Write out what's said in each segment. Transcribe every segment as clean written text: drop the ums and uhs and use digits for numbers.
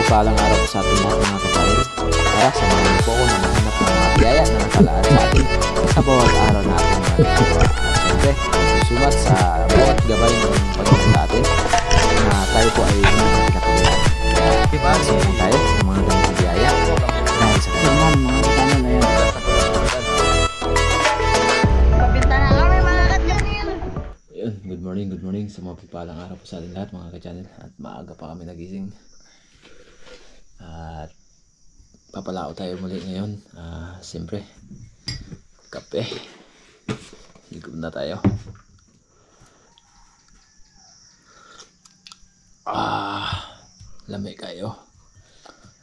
mapagpalang araw sa ating lahat mga kapatid. Tara, samahan niyo po ako na mahanap ng mga biyaya na nakalaan sa atin sa bawat araw na ating ginagawa. At syempre, susumat sa bawat gabay ng Panginoon sa atin na tayo po ay hindi na pinapabayaan. Kaya samahan tayo ng mga ganitong biyaya dahil sa kanya. Mga katanong na yan. Good morning sa mga pagpalang araw po sa ating lahat mga ka-channel. At maaga pa kami nagising. At papalao tayo muli ngayon. Siyempre, kape. Higop na tayo. Lamay kayo.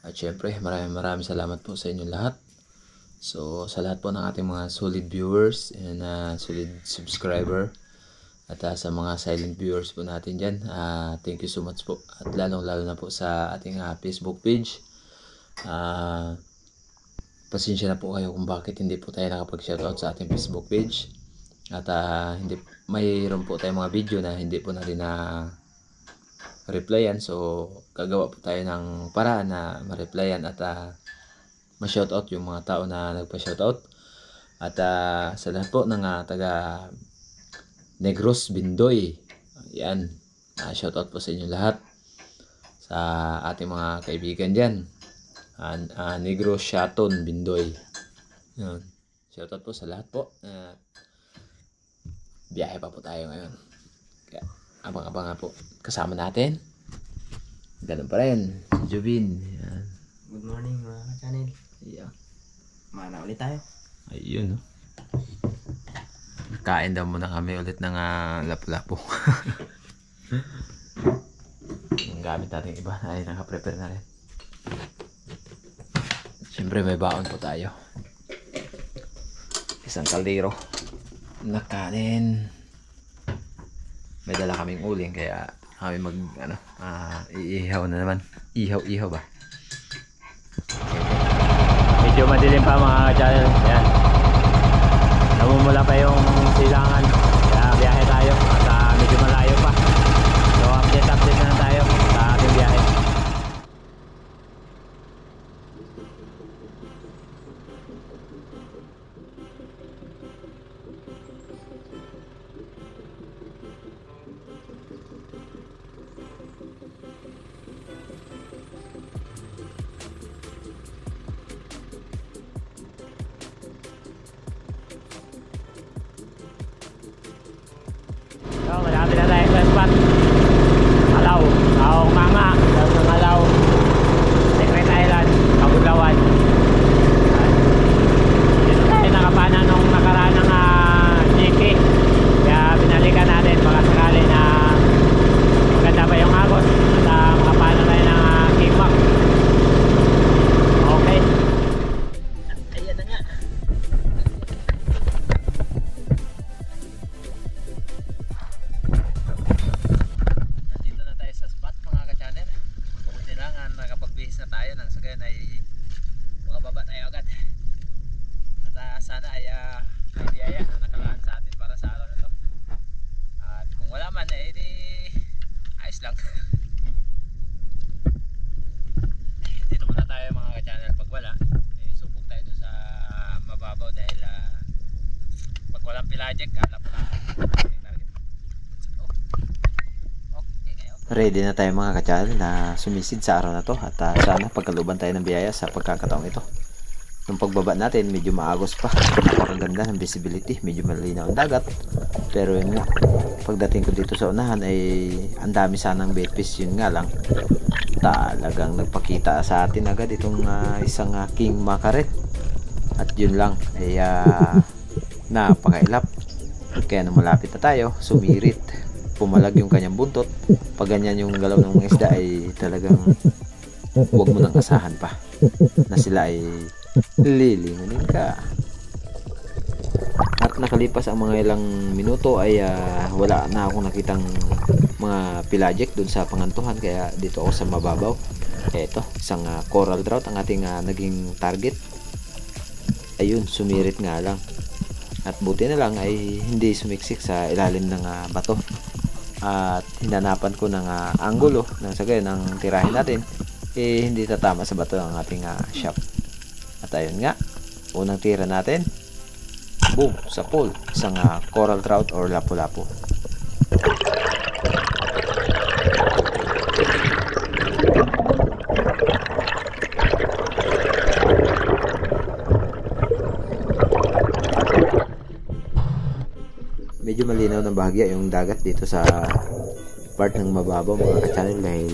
At syempre, maraming salamat po sa inyo lahat. So, sa lahat po ng ating mga solid viewers and solid subscriber. At sa mga silent viewers po natin dyan, thank you so much po. At lalong-lalo na po sa ating Facebook page. Pasensya na po kayo kung bakit hindi po tayo nakapag-shoutout sa ating Facebook page. At mayroon po tayong mga video na hindi po natin replyan. So, gagawa po tayo ng paraan na ma-replyan at ma-shoutout yung mga tao na nagpa-shoutout. At sa lahat po ng taga Negros Bindoy, yan, shoutout po sa inyo lahat, sa ating mga kaibigan dyan, Negros Shaton Bindoy, yan. Shoutout po sa lahat po. Biyahe pa po tayo ngayon, kaya abang-abang nga po kasama natin, ganun pa rin si Jovin, yan. Good morning mga ka-channel. Yeah. Mana ulit tayo. Ayun, no? Kain daw muna kami ulit ng lapu-lapu. Yung gamit natin iba ay nakaprepare na rin. Siyempre may baon po tayo. Isang kaldero na kanin. May dala kaming uling kaya kami iihaw na naman. Ihaw ba? Medyo madilim pa mga ka-channel. Yan. Namumula pa yung silangan, kaya biyahe tayo at medyo malayo pa. So update na lang tayo sa ating biyahe. So, malapit na tayo sa spot. Alaw, Nganga, Alaw, Secret Island, Kabuglawan. Dito tayo nakapana nung nakaraan ng GK. Kaya binalikan natin baka sakali na maganda pa yung agos at makapana tayo ng kickback. Okay. Ayan na nga. Nakapagbihis na tayo nang sa gayon ay makababa tayo agad. At sana ay may biyaya na nakalaan sa atin para sa araw na to. At kung wala man di ayos lang. Dito muna tayo mga ka-channel. Pag wala subok tayo dun sa mababaw dahil pag walang pilajek hanap na target. Ready na tayo mga ka-channel na sumisid sa araw na to at sana pagkaluban tayo ng biyaya sa pagkakataong ito. Nung pagbaba natin medyo maagos pa, napakaganda ng visibility, medyo malinaw ang dagat, pero yun nga, pagdating ko dito sa unahan ay ang dami sanang betfish. Yun nga lang, talagang nagpakita sa atin agad itong isang king makaret at yun lang ay napakailap. Kaya nung malapit na tayo, sumirit, pumalag yung kanyang buntot. Pag ganyan yung galaw ng mga isda ay talagang huwag mo nang asahan pa na sila ay lilingunin ka. At nakalipas ang mga ilang minuto ay wala na akong nakitang mga pelagic dun sa pangantuhan, kaya dito ako sa mababaw. Kaya ito, isang coral trout ang ating naging target. Ayun, sumirit nga lang. At buti na lang ay hindi sumiksik sa ilalim ng bato. At hinanapan ko ng anggulo nang sa gayon ang tirahin natin hindi tatama sa bato ang ating shop. At ayun nga, unang tira natin, boom, sa pool, isang coral trout or lapu-lapu. Medyo malinaw ng bahagya yung dagat dito sa part ng mababaw mga ka-channel, dahil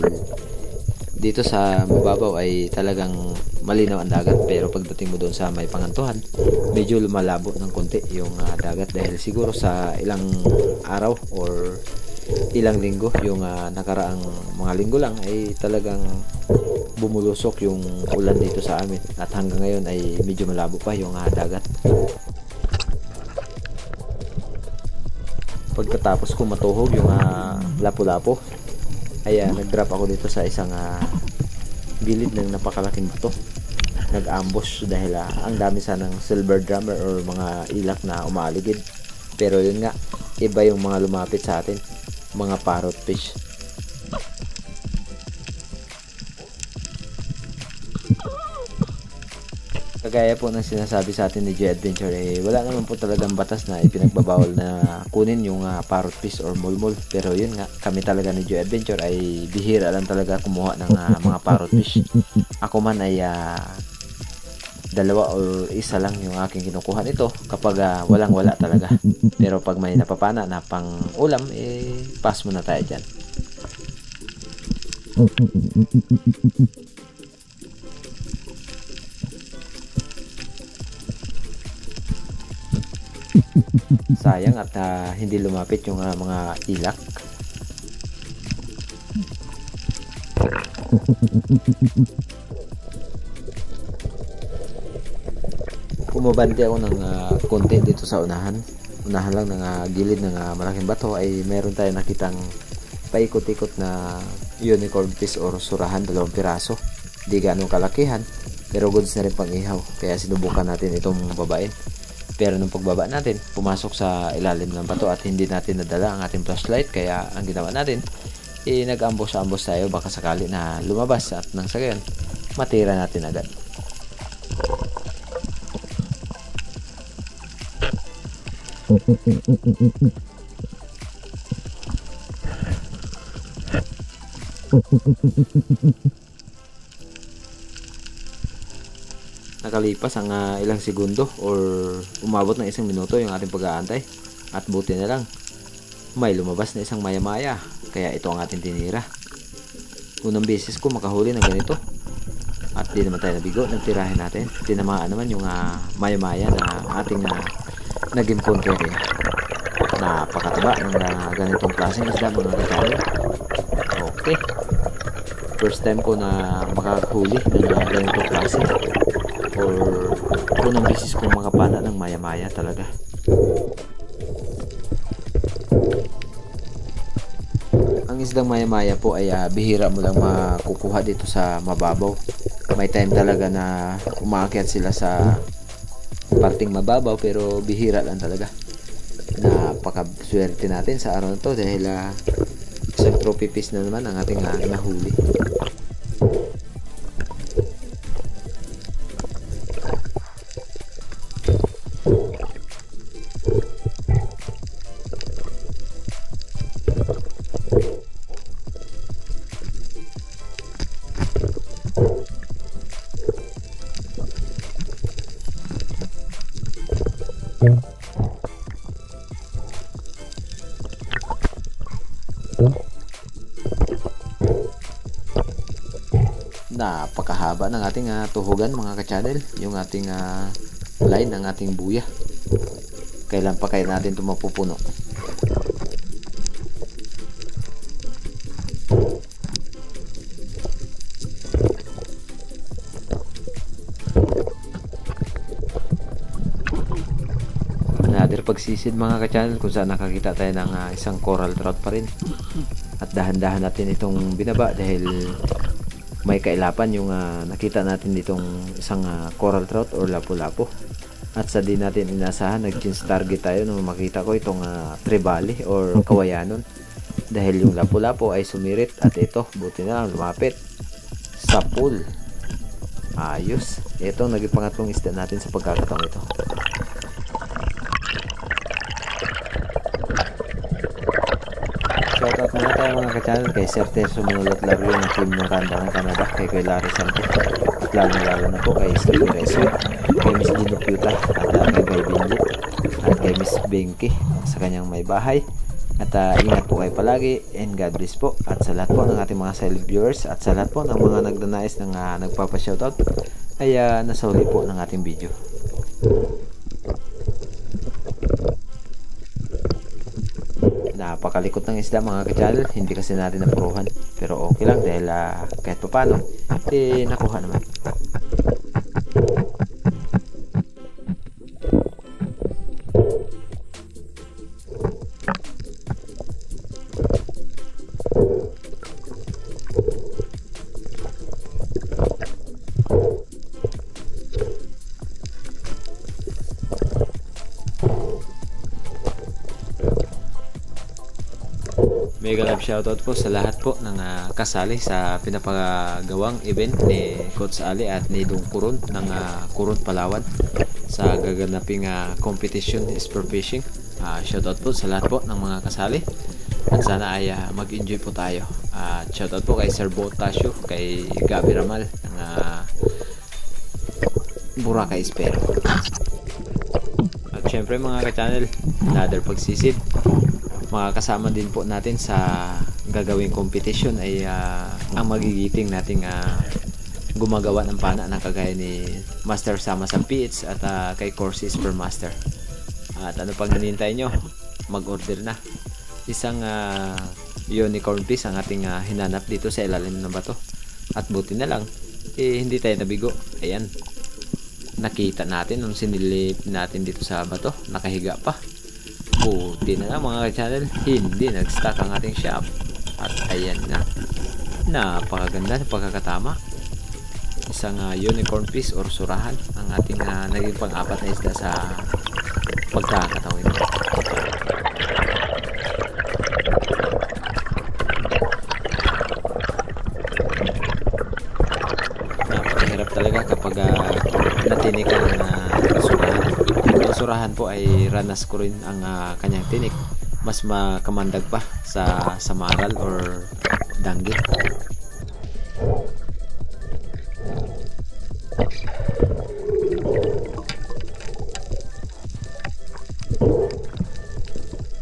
dito sa mababaw ay talagang malinaw ang dagat, pero pagdating mo doon sa may pangantuhan medyo lumalabo ng konti yung dagat, dahil siguro sa ilang araw or ilang linggo, yung nakaraang mga linggo lang ay talagang bumulusok yung ulan dito sa amin, at hanggang ngayon ay medyo malabo pa yung dagat. Pagkatapos ko matuhog yung lapu-lapu ay nag-drop ako dito sa isang gilid ng napakalaking bato. Nag-ambush dahil ang dami sanang silver drummer or mga ilak na umaaligid, pero yun nga, iba yung mga lumapit sa atin, mga parrot fish. Kagaya po ng sinasabi sa atin ni Joy Adventure, wala naman po talagang batas na ipinagbabawal na kunin yung parrot fish or mulmul. Pero yun nga, kami talaga ni Joy Adventure ay bihira lang talaga kumuha ng mga parrot fish. Ako man ay dalawa or isa lang yung aking kinukuha nito kapag walang wala talaga. Pero pag may napapana na pang ulam, pass muna tayo dyan. Sayang at hindi lumapit yung mga ilak. Pumabante ako ng konti dito sa unahan lang ng gilid ng malaking bato, ay meron tayong nakitang paikot-ikot na unicorn fish or surahan, 2 piraso. Di ganong kalakihan, pero goods na rin pang ihaw, kaya sinubukan natin itong babae. Pero nung pagbaba natin, pumasok sa ilalim ng bato at hindi natin nadala ang ating flashlight, kaya ang ginawa natin, nag-ambos-ambos tayo, baka sakali na lumabas, at nang sa gayon, matira natin agad. Nakalipas ang ilang segundo or umabot ng 1 minuto yung ating pag-aantay, at buti na lang may lumabas na isang maya-maya, kaya ito ang ating tinira. Unang beses ko makahuli ng ganito, at di naman tayo nabigo, nagtirahin natin. Tinamaan naman yung maya-maya na ating naging conquer. Napakataba ng ganitong klaseng isda mga ka-channel. Okay, first time ko na makahuli ng ganitong klase, or unang beses kong makapana ng maya-maya talaga. Ang isdang maya-maya po ay bihira mo lang makukuha dito sa mababaw. May time talaga na umaakyat sila sa parting mababaw, pero bihira lang talaga. Napakaswerte natin sa araw na to, dahil isang trophy fish na naman ang ating nahuli. Napakahaba ng ating tuhugan mga ka-channel, yung ating line ng ating buya. Kailan pa kaya natin ito mapupuno? Another pagsisid mga ka-channel, kung saan nakakita tayo ng isang coral trout pa rin. At dahan-dahan natin itong binaba, dahil may kailapan yung nakita natin ditong isang coral trout or lapu-lapu. At sa di natin inasahan, nag-change target tayo nung makita ko itong trevally or kawayanon, dahil yung lapu-lapu ay sumirit, at ito buti na lang lumapit. sa pool. Ayos. Ito ang naging pangatlong isda natin sa pagkakataong ito. Shoutout muna tayo mga ka-channel kay Sir Terso Manulot Lario ng team ng Randa ng Canada, kay Larry Santos, at lalo na po kay Steve Reso, kay Miss Gino Puta, at kay Guy Binjit, at kay Miss Benki sa kanyang may bahay. At ingat po kayo palagi, and God bless po. At sa lahat po ng ating mga silent viewers, at sa lahat po ng mga nagdanais ng nagpapa-shoutout, ay nasa uli po ng ating video. Napakalikot ng isda mga ka-channel, hindi kasi natin napuruhan, pero okay lang dahil kahit papano nakuha naman. Mega love shoutout po sa lahat po ng kasali sa pinapagawang event ni Coach Ali at ni Dong Kurun ng Kurun Palawan sa gaganaping competition spearfishing. Shoutout po sa lahat po ng mga kasali at sana ay mag-enjoy po tayo. Shoutout po kay Sir Botasio, kay Gabi Ramal ng Boracay Espero. At syempre mga ka-channel, another pagsisid. Mga kasama din po natin sa gagawing competition ay ang magigiting nating gumagawa ng pana na kagaya ni Master Sama sa PH at kay Corsi Spear Master. At ano pang hinihintay nyo, mag-order na. Isang unicorn piece ang ating hinanap dito sa ilalim ng bato, at buti na lang hindi tayo nabigo. Ayan, nakita natin nung sinilip natin dito sa bato, nakahiga pa. Buti na lang mga ka-channel, hindi nag-stock ang ating shop. At ayan na, napakaganda ng pagkakatama. Isang unicorn piece or surahan ang ating naging pang-apat na isda sa pagkakataon ito. Napakahirap talaga kapag natinik ang surahan. Ang surahan po ay ranas ko rin ang kanyang tinik. Mas makamandag pa sa samaral or danggit.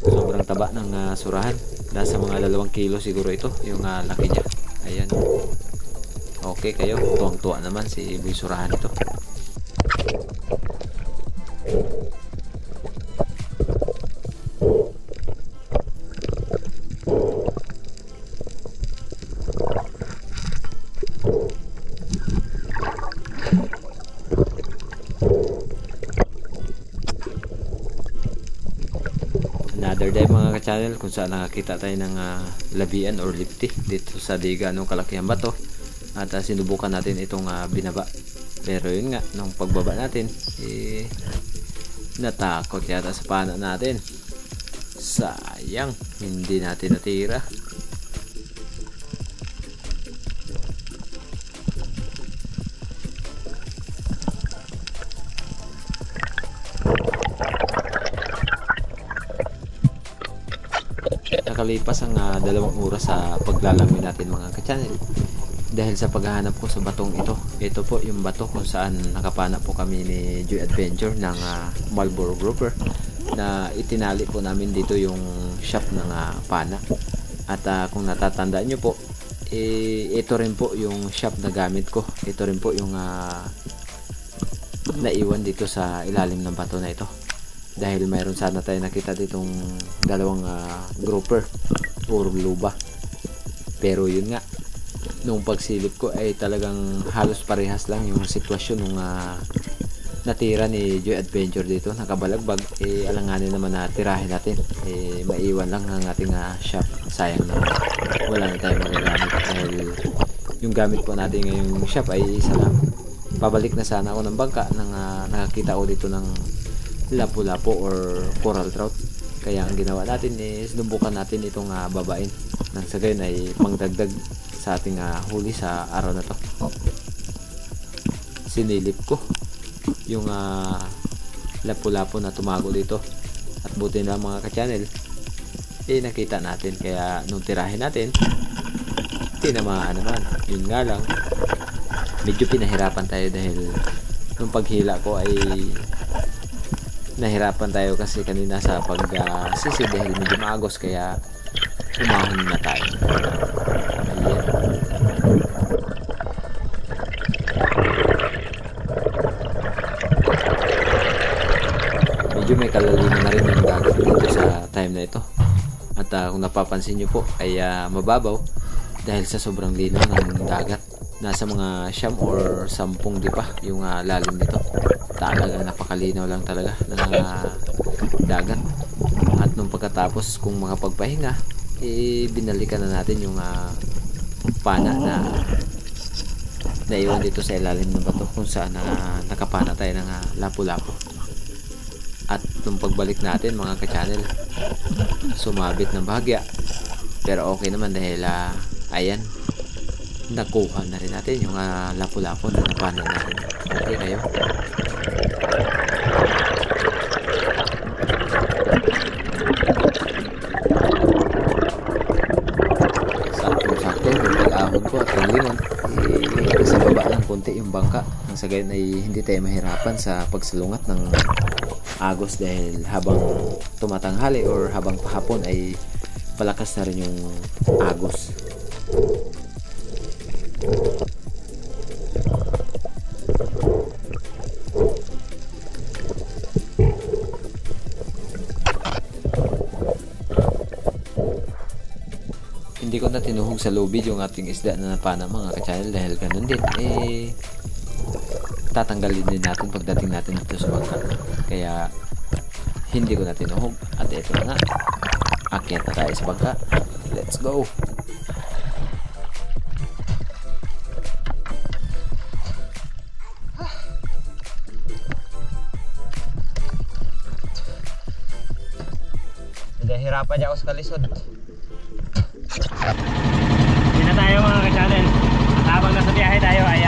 Sobrang taba ng surahan. Nasa mga 2 kilo siguro ito yung laki niya. Ayan. Okay kayo, tuwang-tuwa naman si Boy Surahan ito. Another day mga ka-channel kung saan nakakita tayo ng labian or lifty dito sa diga ng kalakihan bato, at sinubukan natin itong binaba, pero yun nga, nung pagbaba natin natakot yata sa pana natin. Sayang, hindi natin natira. Nakalipas ang 2 oras sa paglalangoy natin mga ka-channel, dahil sa paghahanap ko sa batong ito. Ito po yung bato kung saan nakapana po kami ni Joy Adventure ng Marlboro Grouper, na itinali po namin dito yung shop ng pana. At kung natatandaan nyo po, ito rin po yung shop na gamit ko. Ito rin po yung naiwan dito sa ilalim ng bato na ito, dahil mayroon sana tayo nakita ditong 2 grouper or luba. Pero yun nga, nung pagsilip ko ay talagang halos parehas lang yung sitwasyon nung natira ni Joy Adventure dito, nakabalagbag. Alanganin naman na tirahin natin, maiwan lang ang ating shop. Sayang naman, wala na tayong magagamit dahil yung gamit po natin ngayong shop ay isa lang. Pabalik na sana ako ng bangka nang nakakita ko dito ng lapu-lapu or coral trout, Kaya ang ginawa natin is lubukan natin itong babain nang sa gayon ay pangdagdag sa ating huli sa araw na to. Sinilip ko yung lapu-lapo na tumago dito at buti na mga ka-channel nakita natin. Kaya nung tirahin natin tinamaan naman. Yun nga lang, medyo pinahirapan tayo dahil nung paghila ko ay nahirapan tayo kasi kanina sa pagsisi dahil medyo maagos, kaya umahon na tayo. Ayan. Medyo may kalaliman na rin yung dagat dito sa time na ito. At kung napapansin nyo po ay mababaw dahil sa sobrang linaw ng dagat. Nasa mga 9 or 10 di pa yung lalim nito. Talagang napakalinaw lang talaga ng dagat. At nung pagkatapos kung makapagpahinga, binalikan na natin yung pana na naiwan dito sa ilalim ng bato kung saan nakapana tayo ng lapu-lapu. At nung pagbalik natin mga ka-channel, sumabit ng bahagya, pero okay naman dahil ayan, nakuha na rin natin yung lapu-lapu na napana natin. Okay kayo? Sakto-sakto yung pag-ahon ko at yung limon, sa baba lang konti yung bangka nang sa gayon ay hindi tayo mahirapan sa pagsalungat ng agos dahil habang tumatanghali or habang pahapon ay palakas na rin yung agos. Hindi ko na tinuhog sa lubid yung ating isda na napana mga ka-channel dahil ganun din tatanggalin din natin pagdating natin dito sa bangka. Kaya hindi ko na tinuhog at ito na nga, akyat na tayo sa bangka. Let's go! Hirapan niya ako sa kalisod. Hindi na tayo mga ka-channel. Habang nasa biyahe tayo ay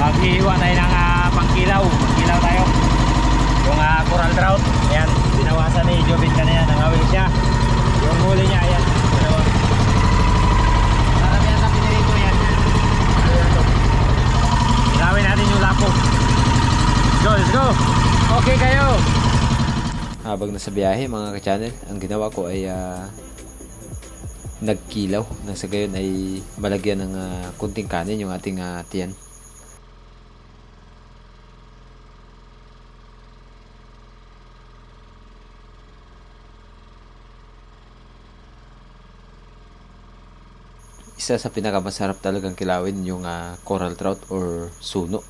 maghihiwa tayo ng pangkilaw. Pangkilaw tayo. Yung coral trout. Ayan, binawasan ni Jobin kanina. Nangawil siya. Yung huli niya, ayan. Maramihan sa pinirito yan. Ilawin natin yung lapo. Let's go! Okay kayo! Habang nasa biyahe mga ka-channel, ang ginawa ko ay nagkilaw nang sa gayon ay malagyan ng kunting kanin yung ating tiyan. Isa sa pinakamasarap talagang kilawin yung coral trout or suno.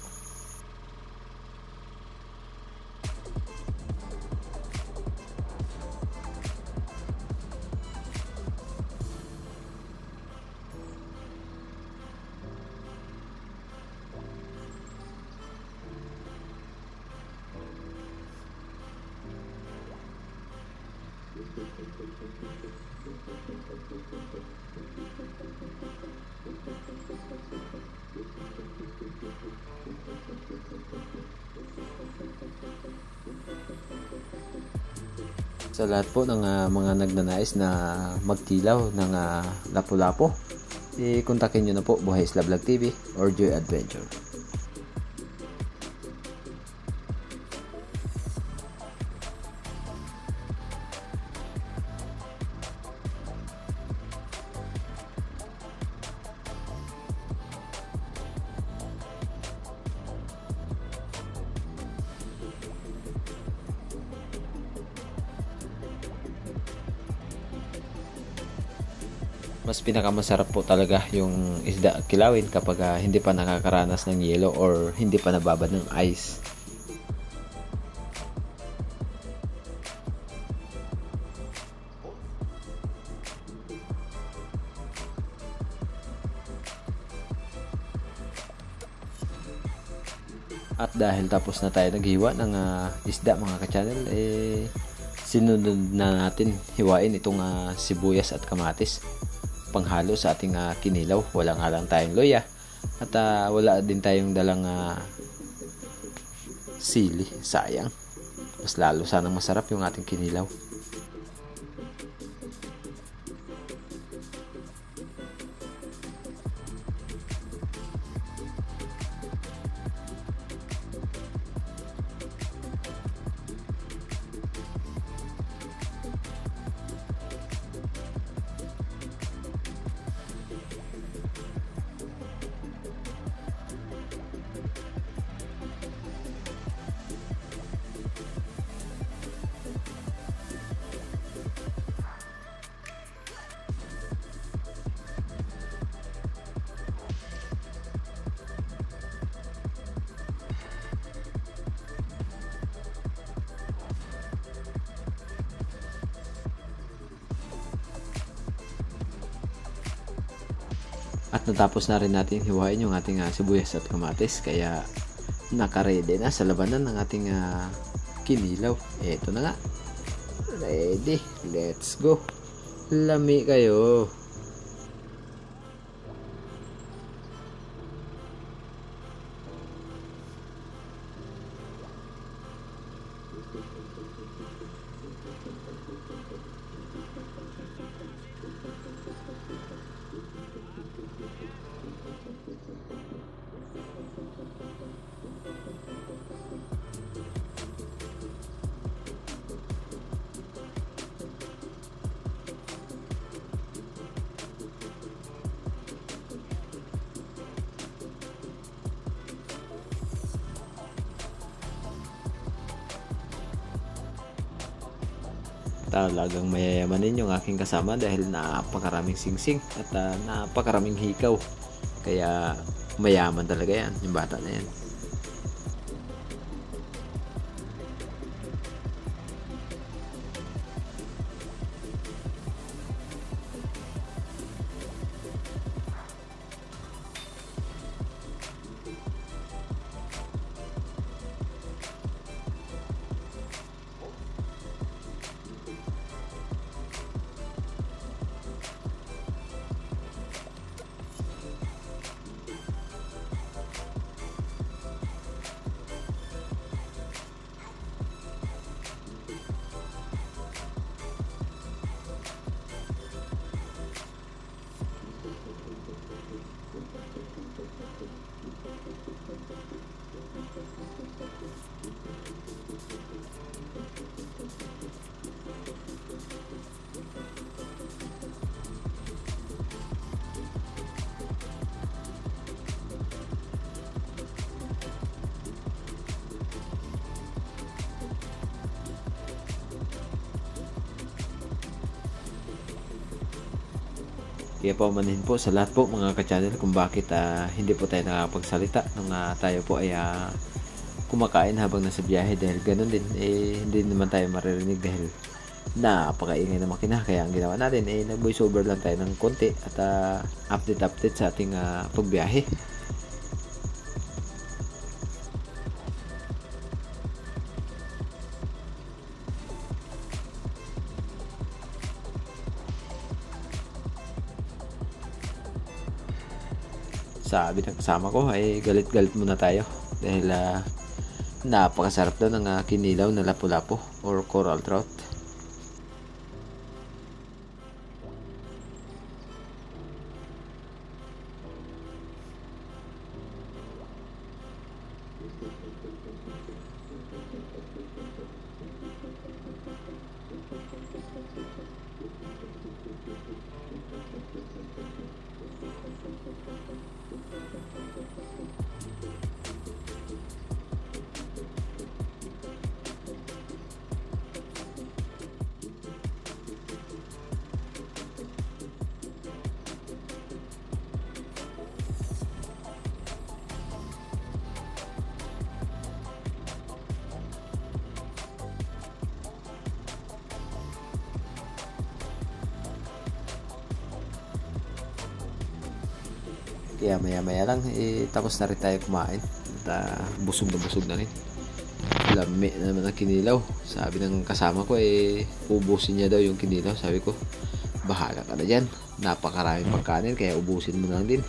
Sa lahat po ng mga nagnanais na magkilaw ng lapu-lapu, kontakin nyo na po Buhay Isla Vlog TV or Joy Adventure. Mas pinakamasarap po talaga yung isda kilawin kapag hindi pa nakakaranas ng yelo or hindi pa nababad ng ice. At dahil tapos na tayo naghiwa ng isda mga ka-channel, Sinunod na natin hiwain itong sibuyas at kamatis panghalo sa ating kinilaw. Wala nga lang tayong luya at wala din tayong dalang sili. Sayang. Mas lalo sanang masarap yung ating kinilaw. At natapos na rin natin hiwain yung ating sibuyas at kamatis, kaya naka-ready na sa labanan ng ating kinilaw. Eto na nga, ready, let's go. Lami kayo. Talagang mayayamanin yung aking kasama dahil napakaraming singsing at napakaraming hikaw. Kaya mayaman talaga yan, yung bata na yan. Kaya paumanhin po sa lahat po mga ka-channel kung bakit hindi po tayo nakapagsalita nung tayo po ay kumakain habang nasa biyahe, dahil ganun din hindi naman tayo maririnig dahil napakaingay na makina. Kaya ang ginawa natin nag voice over lang tayo ng konti at update sa ating pagbiyahe. Sabi ng kasama ko ay galit-galit muna tayo dahil napakasarap daw ng kinilaw na lapu-lapu or coral trout. Kaya maya maya lang tapos na rin tayo kumain at busog na rin. Lami na naman ang kinilaw. Sabi ng kasama ko ubusin niya daw yung kinilaw. Sabi ko, bahala ka na dyan. Napakaraming pagkanin kaya ubusin mo lang din.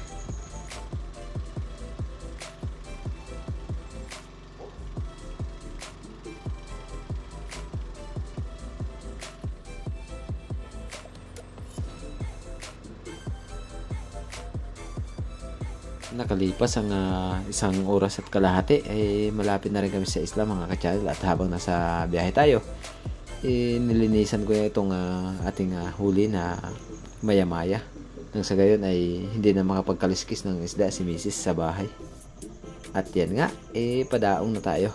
Nakalipas ang isang oras at kalahati malapit na rin kami sa isla mga ka-channel, at habang nasa biyahe tayo nilinisan ko itong ating huli na maya-maya nang sa gayon ay hindi na makapagkaliskis ng isda si Mrs. sa bahay. At yan nga padaong na tayo.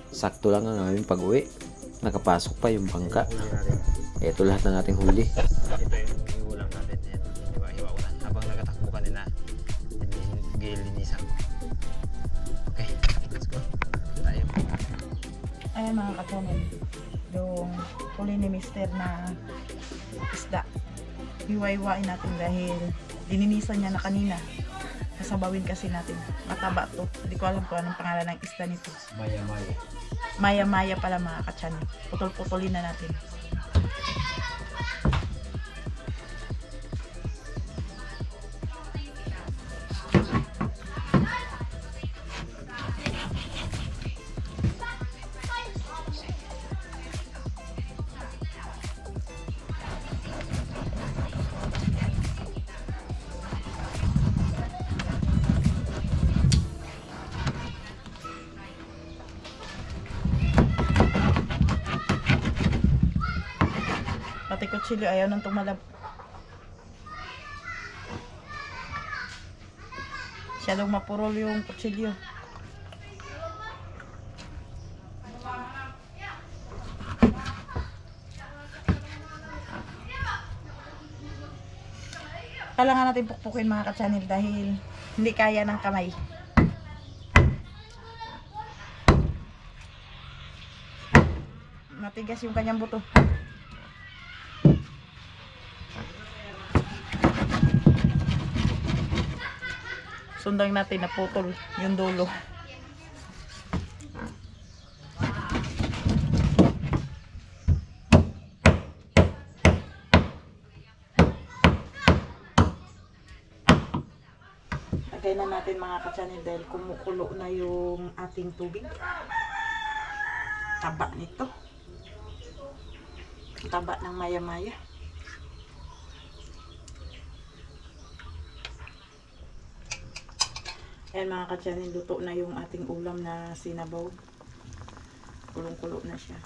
Sakto lang ang aming pag-uwi, nakapasok pa yung bangka. Ito lahat ng ating huli. Ito yung ulam natin. Hiwa-hiwa ko na habang nagatakbo kanina. Gilinisan ko. Okay, let's go. Tayo. Ayan mga ka-channel, yung huli ni Mister na isda. Hiwa-hiwain natin dahil lininisan niya na kanina. Kasabawin kasi natin. Mataba to. Hindi ko alam kung anong pangalan ng isda nito. Maya-maya. Maya-maya pala mga ka-channel. Putol-putulin na natin. Pati kutsilyo ayaw nang tumalab. Siyadong mapurol yung kutsilyo. Kailangan natin pukpukin mga ka-channel dahil hindi kaya ng kamay. Matigas yung kanyang buto. Sundan natin na putol yung dulo. Lagay na natin mga ka-channel dahil kumukulo na yung ating tubig. Taba nito. Taba ng maya-maya. Ayan mga ka-channel, luto na yung ating ulam na sinabaw. Kulong-kulo na siya.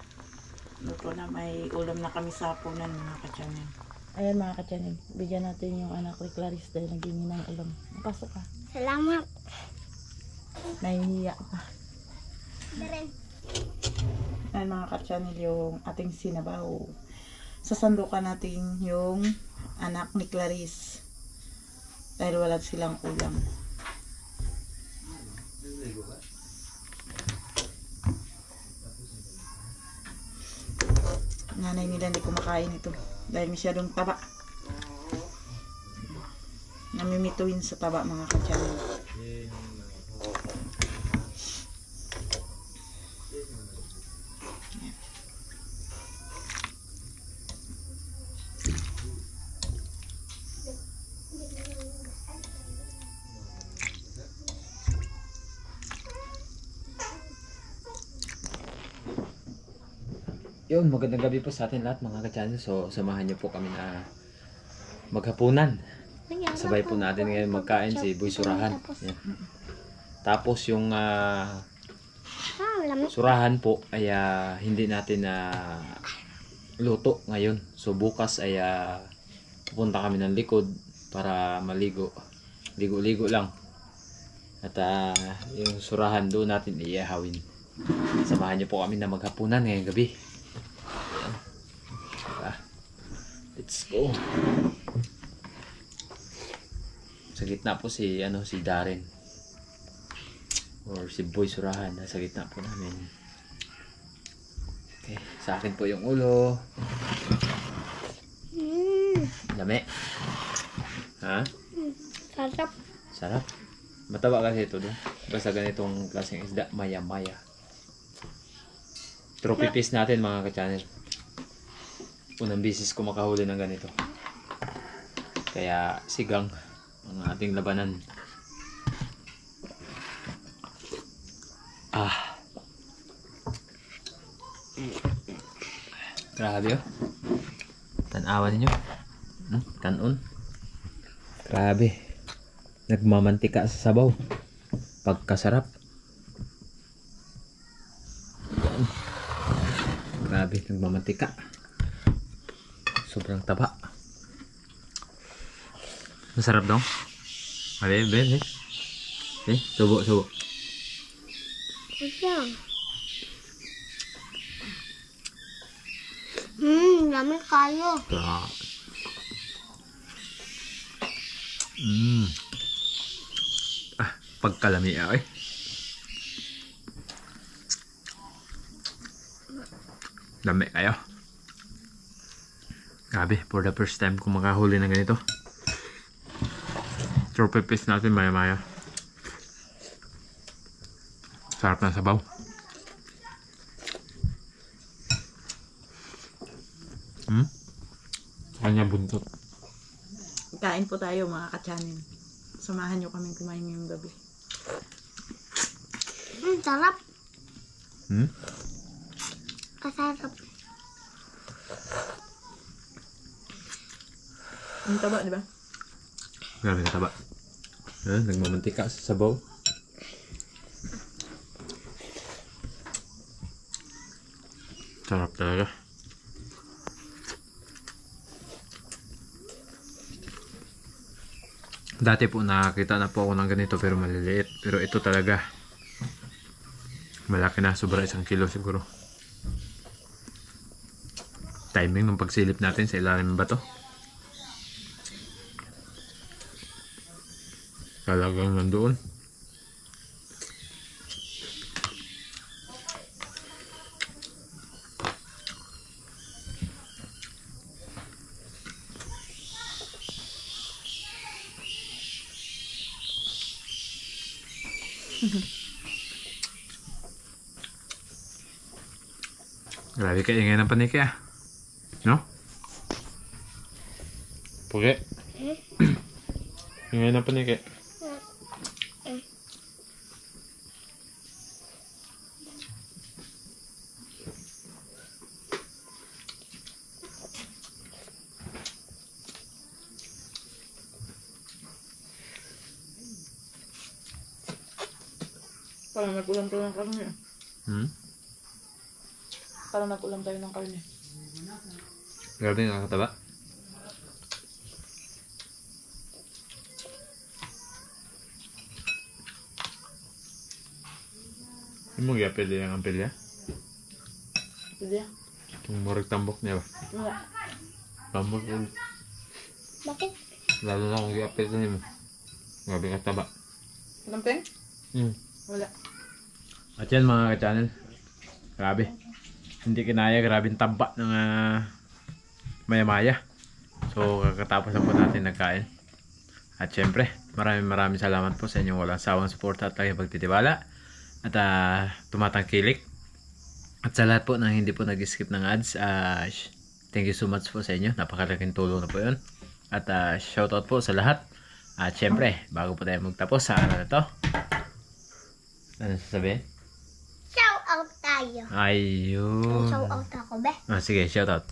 Luto na, may ulam na kami sa hapunan mga ka-channel. Ayan mga ka-channel, bigyan natin yung anak ni Clarice dahil naging ng ulam. Pasok ka. Salamat. Nahihiya ka. Ayan mga ka-channel, yung ating sinabaw. Sasandukan natin yung anak ni Clarice dahil wala silang ulam. Nanay nila hindi kumakain ito dahil masyadong taba. Namimituin sa taba mga ka-channel. Yun, magandang gabi po sa atin lahat mga ka-channel. So, samahan niyo po kami na maghapunan. Sabay po natin ngayon magkain si Boy Surahan. Yan. Tapos yung surahan po ay hindi natin luto ngayon. So, bukas ay pupunta kami ng likod para maligo. Ligo-ligo lang. At yung surahan doon natin iihawin. Samahan niyo po kami na maghapunan ngayong gabi. Let's go. Sa gitna po si Darren or si Boy Surahan, nasa gitna po namin. Okay, sa akin po yung ulo. Lami. Ha? Sarap. Sarap. Mataba kasi ito doon. Basta ganitong klaseng isda, maya-maya. Trophy fish natin mga ka-channel. Unang bisis ko makahuli ng ganito. Kaya sigang ang ating labanan. Grabe oh. Tanawan ninyo. Kanon. Grabe. Nagmamantika sa sabaw. Pagkasarap. Yan. Grabe, nagmamantika. Sobrang taba. Masarap dong. Abi, ben, subo. Dami kayo. Pagkalami eh. Dami kayo. Grabe, for the first time kung makahuli ng ganito. Trophy fish natin maya-maya. Sarap na sabaw. Kanya buntot. Kain po tayo mga ka-channel. Samahan nyo kami kumain ngayong gabi. Sarap. Kasarap. Ang taba, di ba? Grabe na taba. Nagmamantika sa sabaw. Sarap talaga. Dati po nakakita na po ako ng ganito pero maliliit. Pero ito talaga malaki na, sobra 1 kilo siguro. Timing ng pagsilip natin sa ilalim ng bato. Talagang nandoon. Grabe ka ingay ng paniki ah. No? Pugi. Ingay ng paniki. Parang nag-ulam tayo ng karne. Parang nag-ulam tayo ng karne. Grabe nakakataba. Hindi mo gapil yung ampilya? Hindi ah. Itong morag tambok niya ba? Wala. Tambok yun. Bakit? Lalo na kung gapil sa mo. Grabe kataba. Lampeng? Wala. At yan mga ka-channel. Grabe. Hindi kinaya, grabing taba ng maya-maya. So kakatapos na po natin nagkain. At syempre, maraming salamat po sa inyong walang sawang suporta at lagi pagtitiwala. At tumatangkilik. At sa lahat po na hindi po nag-skip ng ads, thank you so much po sa inyo. Napakalaking tulong na po yun. At shoutout po sa lahat. At syempre, bago po tayo magtapos sa araw na to, ano sasabihin? Shout out tayo. Ayun. Shout out ako, be. Sige, shoutout.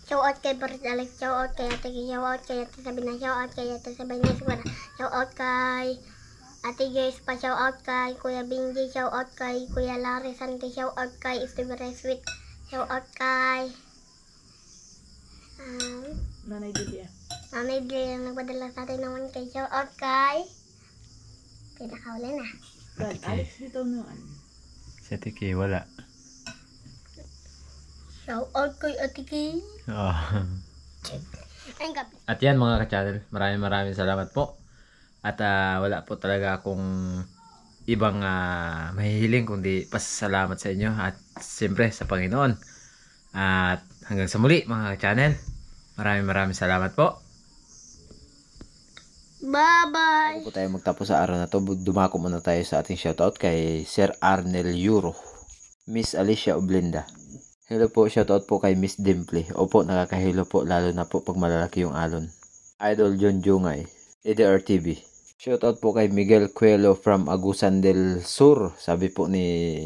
Shout out kay Boris Alex. Shout out kay Ate Gay. Shout out kay Ate Sabina. Shout out kay Ate Sabina. Shout out kay Ate Joyce pa. Shout out kay Kuya Benji. Shout out kay Kuya Larry Sante. Shout out kay Steve Reswit. Shout out kay Nanay Didi ah. Nanay Dili na nagpadala sa atin naman kay shout out kay pinakauli na. Alex dito noon. Si Tiki, wala. Shout out kay Ate Kay. Oh. Ay, gabi. At yan mga ka-channel, maraming salamat po. At wala po talaga akong ibang mahihiling kundi pasasalamat sa inyo at siyempre sa Panginoon. At hanggang sa muli mga ka-channel, maraming salamat po. Bye-bye. Bago po tayo magtapos sa araw na to, dumako muna tayo sa ating shoutout kay Sir Arnel Euro, Miss Alicia Oblinda. Hello po, shoutout po kay Miss Dimple. Opo, nakakahilo po lalo na po pag malalaki yung alon. Idol John Jungay, EDR TV. Shoutout po kay Miguel Cuelo from Agusan del Sur, sabi po ni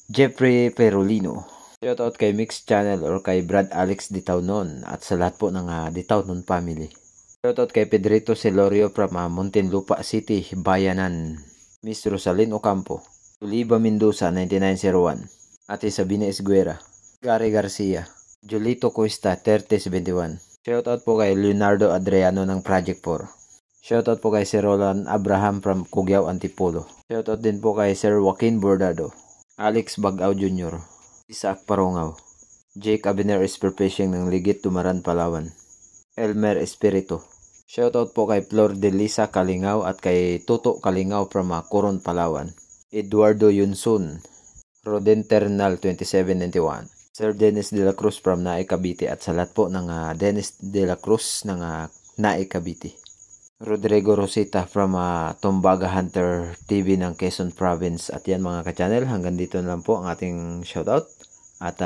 Jeffrey Perolino. Shoutout kay Mix Channel or kay Brad Alex Ditaunon at sa lahat po ng Ditaunon family. Shoutout kay Pedrito Celorio from Muntinlupa City, Bayanan. Miss Rosalyn Ocampo, Tuliba Mendoza 9901, Ate Sabina Esguera, Gary Garcia, Julito Cuesta 3071. Shoutout po kay Leonardo Adriano ng Project 4. Shoutout po kay Sir Roland Abraham from Cugao, Antipolo. Shoutout din po kay Sir Joaquin Bordado, Alex Bagao Jr., Isaac Parongaw, Jake Abner Esperpeshing ng Ligit, Tumaran, Palawan, Elmer Espiritu. Shoutout po kay Flor de Lisa Kalingaw at kay Tuto Kalingaw from Coron, Palawan, Eduardo Yunsun, Rodenternal 2791, Sir Dennis de la Cruz from Nae, Cavite at sa lahat po ng Dennis de la Cruz ng Nae, Cavite. Rodrigo Rosita from Tumbaga Hunter TV ng Quezon Province. At yan mga ka-channel, hanggang dito na lang po ang ating shoutout. At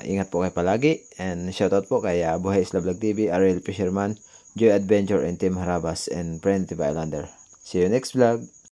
ingat po kayo palagi. And shoutout po kay Buhay Isla Vlog TV, Ariel Fisherman, Joy Adventure, and Team Harabas, and Friend TV Islander. See you next vlog.